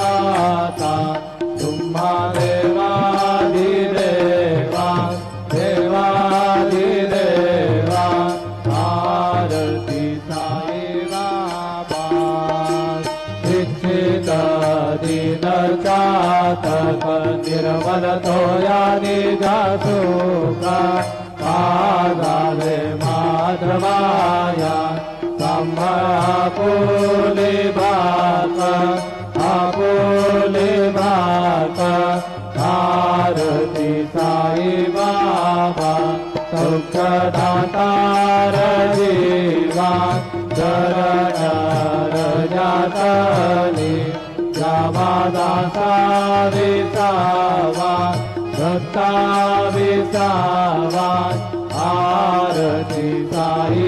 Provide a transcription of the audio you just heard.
आता तुम्हा देवाधिदेवा देवाधिदेवा आरती साई बाबा इच्छित दीन चातक निर्मल तोया निजा सुखा मागावे माधवाया आपुले भात आरती साई बाबा सौख्यदातार जीवा चरण जातनी जामादासा विसावा भक्ता विसावा आरती साई